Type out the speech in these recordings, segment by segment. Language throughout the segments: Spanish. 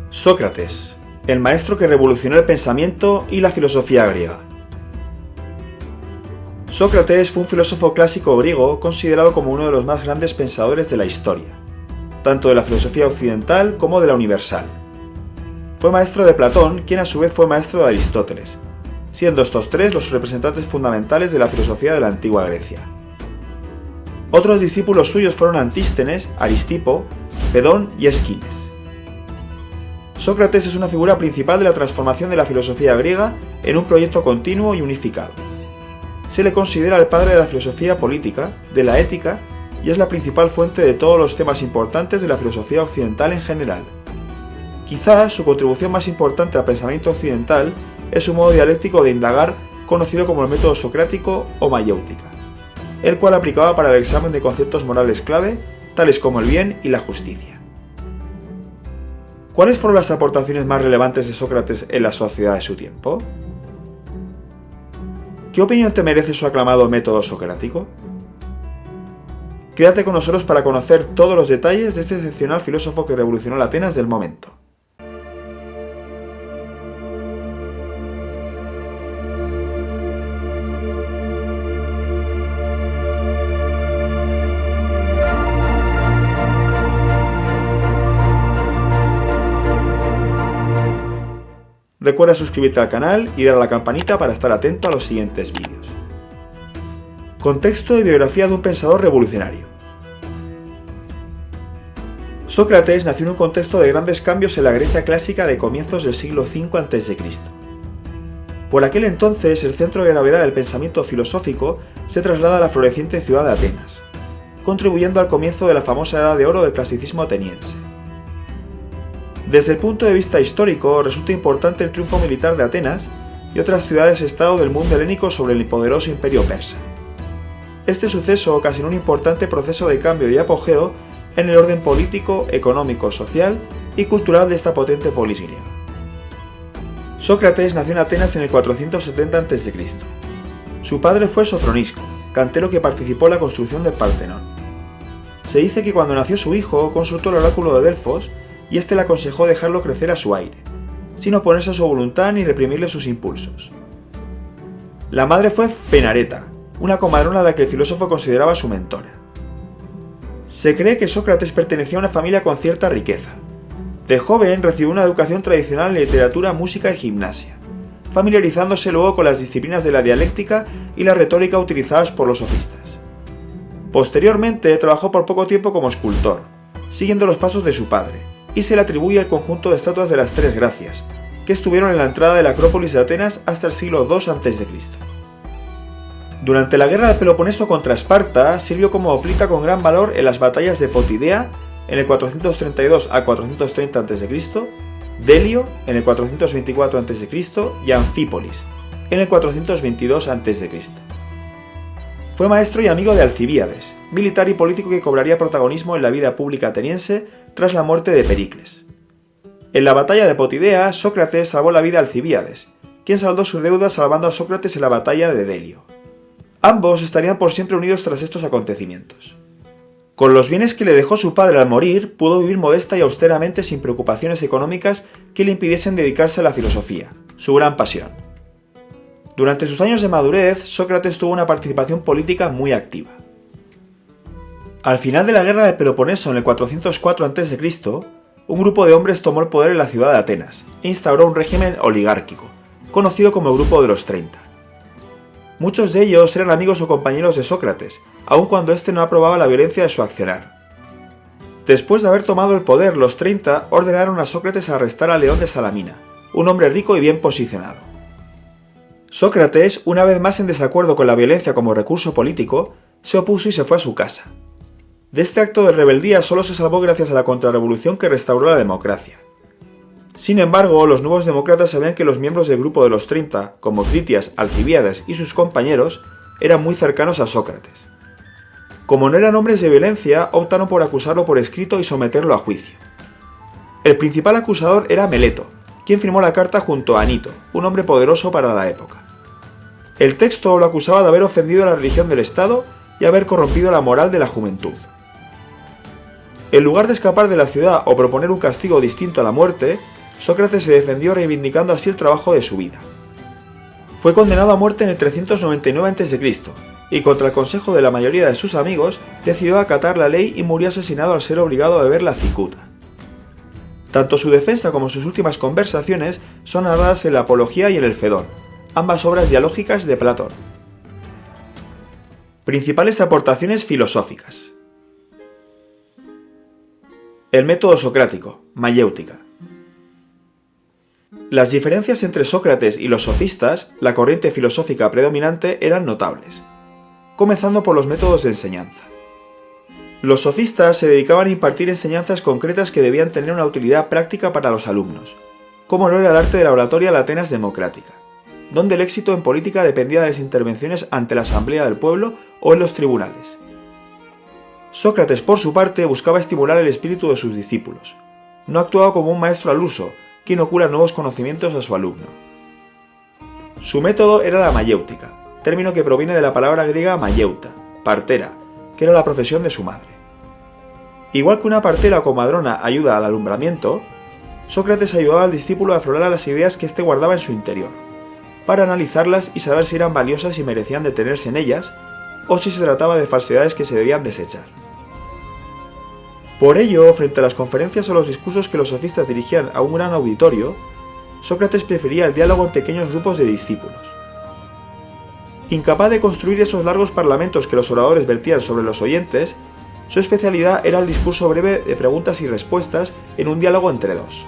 Sócrates, el maestro que revolucionó el pensamiento y la filosofía griega. Sócrates fue un filósofo clásico griego considerado como uno de los más grandes pensadores de la historia, tanto de la filosofía occidental como de la universal. Fue maestro de Platón, quien a su vez fue maestro de Aristóteles, siendo estos tres los representantes fundamentales de la filosofía de la antigua Grecia. Otros discípulos suyos fueron Antístenes, Aristipo, Fedón y Esquines. Sócrates es una figura principal de la transformación de la filosofía griega en un proyecto continuo y unificado. Se le considera el padre de la filosofía política, de la ética, y es la principal fuente de todos los temas importantes de la filosofía occidental en general. Quizás su contribución más importante al pensamiento occidental es su modo dialéctico de indagar, conocido como el método socrático o mayéutica, el cual aplicaba para el examen de conceptos morales clave, tales como el bien y la justicia. ¿Cuáles fueron las aportaciones más relevantes de Sócrates en la sociedad de su tiempo? ¿Qué opinión te merece su aclamado método socrático? Quédate con nosotros para conocer todos los detalles de este excepcional filósofo que revolucionó la Atenas del momento. Recuerda suscribirte al canal y dar a la campanita para estar atento a los siguientes vídeos. Contexto y biografía de un pensador revolucionario. Sócrates nació en un contexto de grandes cambios en la Grecia clásica de comienzos del siglo V a.C. Por aquel entonces, el centro de gravedad del pensamiento filosófico se traslada a la floreciente ciudad de Atenas, contribuyendo al comienzo de la famosa Edad de Oro del clasicismo ateniense. Desde el punto de vista histórico, resulta importante el triunfo militar de Atenas y otras ciudades-estado del mundo helénico sobre el poderoso imperio persa. Este suceso ocasionó un importante proceso de cambio y apogeo en el orden político, económico, social y cultural de esta potente polis griega. Sócrates nació en Atenas en el 470 a.C. Su padre fue Sofronisco, cantero que participó en la construcción del Partenón. Se dice que cuando nació su hijo consultó el oráculo de Delfos y este le aconsejó dejarlo crecer a su aire, sin oponerse a su voluntad ni reprimirle sus impulsos. La madre fue Fenareta, una comadrona a la que el filósofo consideraba su mentora. Se cree que Sócrates pertenecía a una familia con cierta riqueza. De joven recibió una educación tradicional en literatura, música y gimnasia, familiarizándose luego con las disciplinas de la dialéctica y la retórica utilizadas por los sofistas. Posteriormente trabajó por poco tiempo como escultor, siguiendo los pasos de su padre, y se le atribuye el conjunto de estatuas de las Tres Gracias, que estuvieron en la entrada de la Acrópolis de Atenas hasta el siglo II a.C. Durante la guerra del Peloponeso contra Esparta, sirvió como hoplita con gran valor en las batallas de Potidea en el 432 a 430 a.C., Delio en el 424 a.C. y Anfípolis en el 422 a.C. Fue maestro y amigo de Alcibíades, militar y político que cobraría protagonismo en la vida pública ateniense tras la muerte de Pericles. En la batalla de Potidea, Sócrates salvó la vida a Alcibíades, quien saldó su deuda salvando a Sócrates en la batalla de Delio. Ambos estarían por siempre unidos tras estos acontecimientos. Con los bienes que le dejó su padre al morir, pudo vivir modesta y austeramente sin preocupaciones económicas que le impidiesen dedicarse a la filosofía, su gran pasión. Durante sus años de madurez, Sócrates tuvo una participación política muy activa. Al final de la guerra del Peloponeso en el 404 a.C., un grupo de hombres tomó el poder en la ciudad de Atenas e instauró un régimen oligárquico, conocido como el Grupo de los 30. Muchos de ellos eran amigos o compañeros de Sócrates, aun cuando éste no aprobaba la violencia de su accionar. Después de haber tomado el poder, los 30 ordenaron a Sócrates arrestar a León de Salamina, un hombre rico y bien posicionado. Sócrates, una vez más en desacuerdo con la violencia como recurso político, se opuso y se fue a su casa. De este acto de rebeldía solo se salvó gracias a la contrarrevolución que restauró la democracia. Sin embargo, los nuevos demócratas sabían que los miembros del Grupo de los 30, como Critias, Alcibíades y sus compañeros, eran muy cercanos a Sócrates. Como no eran hombres de violencia, optaron por acusarlo por escrito y someterlo a juicio. El principal acusador era Meleto, quien firmó la carta junto a Anito, un hombre poderoso para la época. El texto lo acusaba de haber ofendido a la religión del Estado y haber corrompido la moral de la juventud. En lugar de escapar de la ciudad o proponer un castigo distinto a la muerte, Sócrates se defendió reivindicando así el trabajo de su vida. Fue condenado a muerte en el 399 a.C., y contra el consejo de la mayoría de sus amigos, decidió acatar la ley y murió asesinado al ser obligado a beber la cicuta. Tanto su defensa como sus últimas conversaciones son narradas en la Apología y en el Fedón, ambas obras dialógicas de Platón. Principales aportaciones filosóficas. El método socrático, mayéutica. Las diferencias entre Sócrates y los sofistas, la corriente filosófica predominante, eran notables, comenzando por los métodos de enseñanza. Los sofistas se dedicaban a impartir enseñanzas concretas que debían tener una utilidad práctica para los alumnos, como lo era el arte de la oratoria en la Atenas democrática, donde el éxito en política dependía de las intervenciones ante la asamblea del pueblo o en los tribunales. Sócrates, por su parte, buscaba estimular el espíritu de sus discípulos. No actuaba como un maestro al uso, que inocula nuevos conocimientos a su alumno. Su método era la mayéutica, término que proviene de la palabra griega mayeuta, partera, que era la profesión de su madre. Igual que una partera o comadrona ayuda al alumbramiento, Sócrates ayudaba al discípulo a aflorar las ideas que éste guardaba en su interior, para analizarlas y saber si eran valiosas y merecían detenerse en ellas, o si se trataba de falsedades que se debían desechar. Por ello, frente a las conferencias o los discursos que los sofistas dirigían a un gran auditorio, Sócrates prefería el diálogo en pequeños grupos de discípulos. Incapaz de construir esos largos parlamentos que los oradores vertían sobre los oyentes, su especialidad era el discurso breve de preguntas y respuestas en un diálogo entre dos.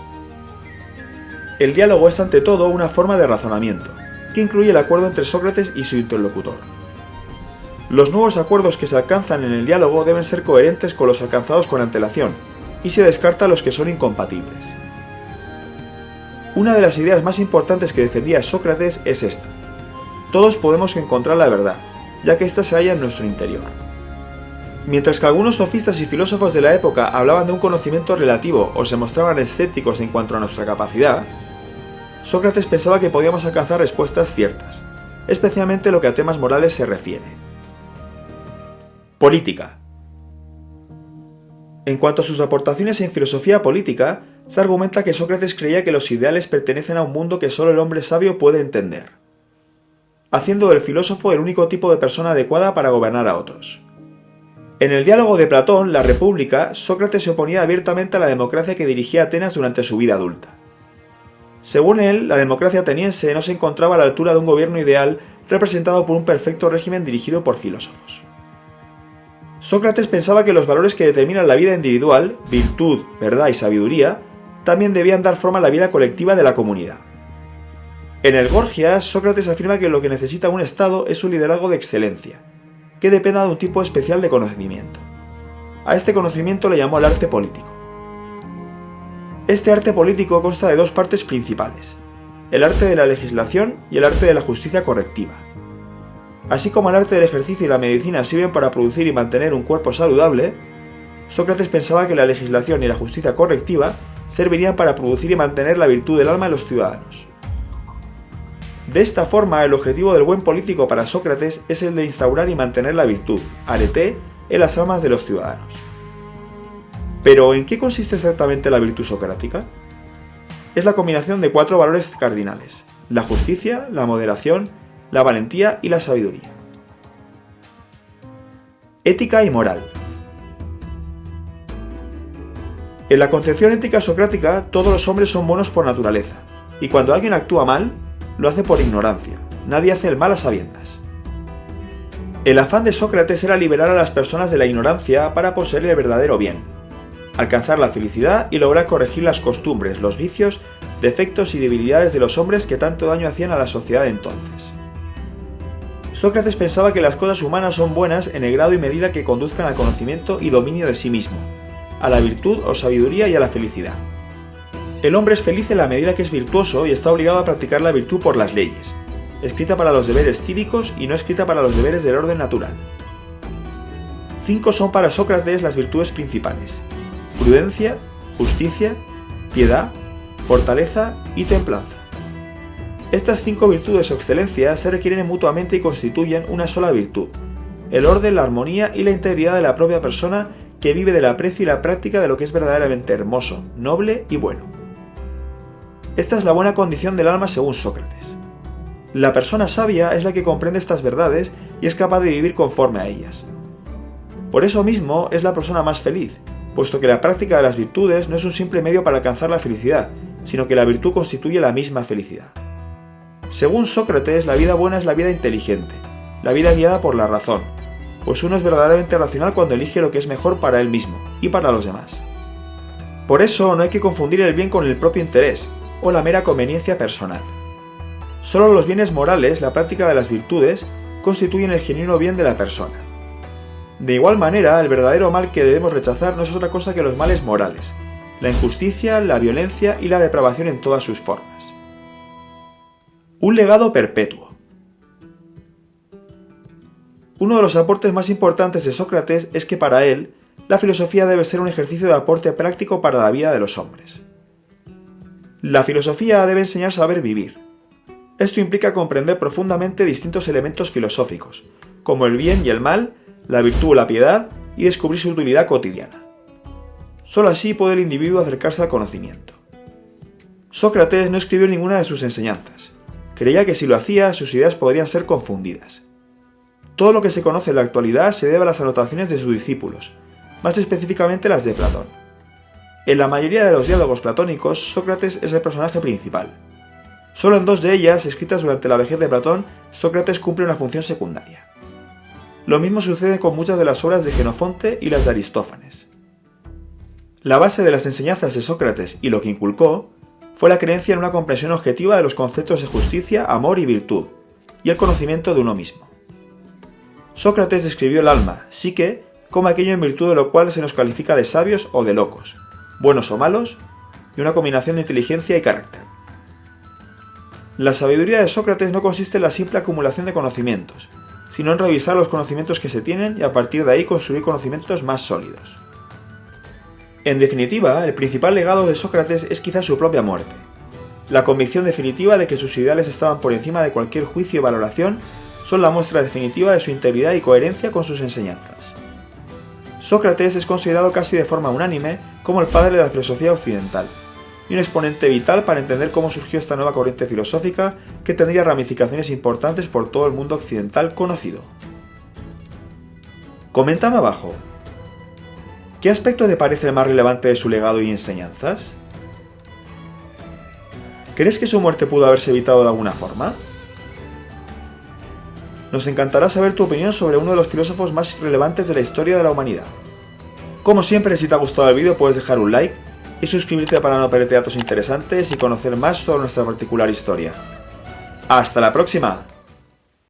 El diálogo es ante todo una forma de razonamiento, que incluye el acuerdo entre Sócrates y su interlocutor. Los nuevos acuerdos que se alcanzan en el diálogo deben ser coherentes con los alcanzados con antelación, y se descarta los que son incompatibles. Una de las ideas más importantes que defendía Sócrates es esta: todos podemos encontrar la verdad, ya que ésta se halla en nuestro interior. Mientras que algunos sofistas y filósofos de la época hablaban de un conocimiento relativo o se mostraban escépticos en cuanto a nuestra capacidad, Sócrates pensaba que podíamos alcanzar respuestas ciertas, especialmente lo que a temas morales se refiere. Política. En cuanto a sus aportaciones en filosofía política, se argumenta que Sócrates creía que los ideales pertenecen a un mundo que solo el hombre sabio puede entender, haciendo del filósofo el único tipo de persona adecuada para gobernar a otros. En el diálogo de Platón, La República, Sócrates se oponía abiertamente a la democracia que dirigía Atenas durante su vida adulta. Según él, la democracia ateniense no se encontraba a la altura de un gobierno ideal representado por un perfecto régimen dirigido por filósofos. Sócrates pensaba que los valores que determinan la vida individual, virtud, verdad y sabiduría, también debían dar forma a la vida colectiva de la comunidad. En el Gorgias, Sócrates afirma que lo que necesita un Estado es un liderazgo de excelencia, que dependa de un tipo especial de conocimiento. A este conocimiento le llamó el arte político. Este arte político consta de dos partes principales: el arte de la legislación y el arte de la justicia correctiva. Así como el arte del ejercicio y la medicina sirven para producir y mantener un cuerpo saludable, Sócrates pensaba que la legislación y la justicia correctiva servirían para producir y mantener la virtud del alma de los ciudadanos. De esta forma, el objetivo del buen político para Sócrates es el de instaurar y mantener la virtud, arete, en las almas de los ciudadanos. Pero, ¿en qué consiste exactamente la virtud socrática? Es la combinación de 4 valores cardinales: la justicia, la moderación, la valentía y la sabiduría. Ética y moral. En la concepción ética socrática, todos los hombres son buenos por naturaleza, y cuando alguien actúa mal, lo hace por ignorancia. Nadie hace el mal a sabiendas. El afán de Sócrates era liberar a las personas de la ignorancia para poseer el verdadero bien, alcanzar la felicidad y lograr corregir las costumbres, los vicios, defectos y debilidades de los hombres que tanto daño hacían a la sociedad de entonces. Sócrates pensaba que las cosas humanas son buenas en el grado y medida que conduzcan al conocimiento y dominio de sí mismo, a la virtud o sabiduría y a la felicidad. El hombre es feliz en la medida que es virtuoso y está obligado a practicar la virtud por las leyes, escrita para los deberes cívicos y no escrita para los deberes del orden natural. 5 son para Sócrates las virtudes principales: prudencia, justicia, piedad, fortaleza y templanza. Estas 5 virtudes o excelencias se requieren mutuamente y constituyen una sola virtud: el orden, la armonía y la integridad de la propia persona que vive del aprecio y la práctica de lo que es verdaderamente hermoso, noble y bueno. Esta es la buena condición del alma según Sócrates. La persona sabia es la que comprende estas verdades y es capaz de vivir conforme a ellas. Por eso mismo es la persona más feliz, puesto que la práctica de las virtudes no es un simple medio para alcanzar la felicidad, sino que la virtud constituye la misma felicidad. Según Sócrates, la vida buena es la vida inteligente, la vida guiada por la razón, pues uno es verdaderamente racional cuando elige lo que es mejor para él mismo y para los demás. Por eso no hay que confundir el bien con el propio interés o la mera conveniencia personal. Solo los bienes morales, la práctica de las virtudes, constituyen el genuino bien de la persona. De igual manera, el verdadero mal que debemos rechazar no es otra cosa que los males morales, la injusticia, la violencia y la depravación en todas sus formas. Un legado perpetuo. Uno de los aportes más importantes de Sócrates es que para él, la filosofía debe ser un ejercicio de aporte práctico para la vida de los hombres. La filosofía debe enseñar a saber vivir. Esto implica comprender profundamente distintos elementos filosóficos, como el bien y el mal, la virtud o la piedad, y descubrir su utilidad cotidiana. Solo así puede el individuo acercarse al conocimiento. Sócrates no escribió ninguna de sus enseñanzas. Creía que si lo hacía, sus ideas podrían ser confundidas. Todo lo que se conoce en la actualidad se debe a las anotaciones de sus discípulos, más específicamente las de Platón. En la mayoría de los diálogos platónicos, Sócrates es el personaje principal. Solo en 2 de ellas, escritas durante la vejez de Platón, Sócrates cumple una función secundaria. Lo mismo sucede con muchas de las obras de Jenofonte y las de Aristófanes. La base de las enseñanzas de Sócrates y lo que inculcó fue la creencia en una comprensión objetiva de los conceptos de justicia, amor y virtud, y el conocimiento de uno mismo. Sócrates describió el alma, psique, como aquello en virtud de lo cual se nos califica de sabios o de locos, buenos o malos, y una combinación de inteligencia y carácter. La sabiduría de Sócrates no consiste en la simple acumulación de conocimientos, sino en revisar los conocimientos que se tienen y a partir de ahí construir conocimientos más sólidos. En definitiva, el principal legado de Sócrates es quizá su propia muerte, la convicción definitiva de que sus ideales estaban por encima de cualquier juicio y valoración son la muestra definitiva de su integridad y coherencia con sus enseñanzas. Sócrates es considerado casi de forma unánime como el padre de la filosofía occidental, y un exponente vital para entender cómo surgió esta nueva corriente filosófica que tendría ramificaciones importantes por todo el mundo occidental conocido. Coméntame abajo. ¿Qué aspecto te parece el más relevante de su legado y enseñanzas? ¿Crees que su muerte pudo haberse evitado de alguna forma? Nos encantará saber tu opinión sobre uno de los filósofos más relevantes de la historia de la humanidad. Como siempre, si te ha gustado el vídeo puedes dejar un like y suscribirte para no perderte datos interesantes y conocer más sobre nuestra particular historia. ¡Hasta la próxima!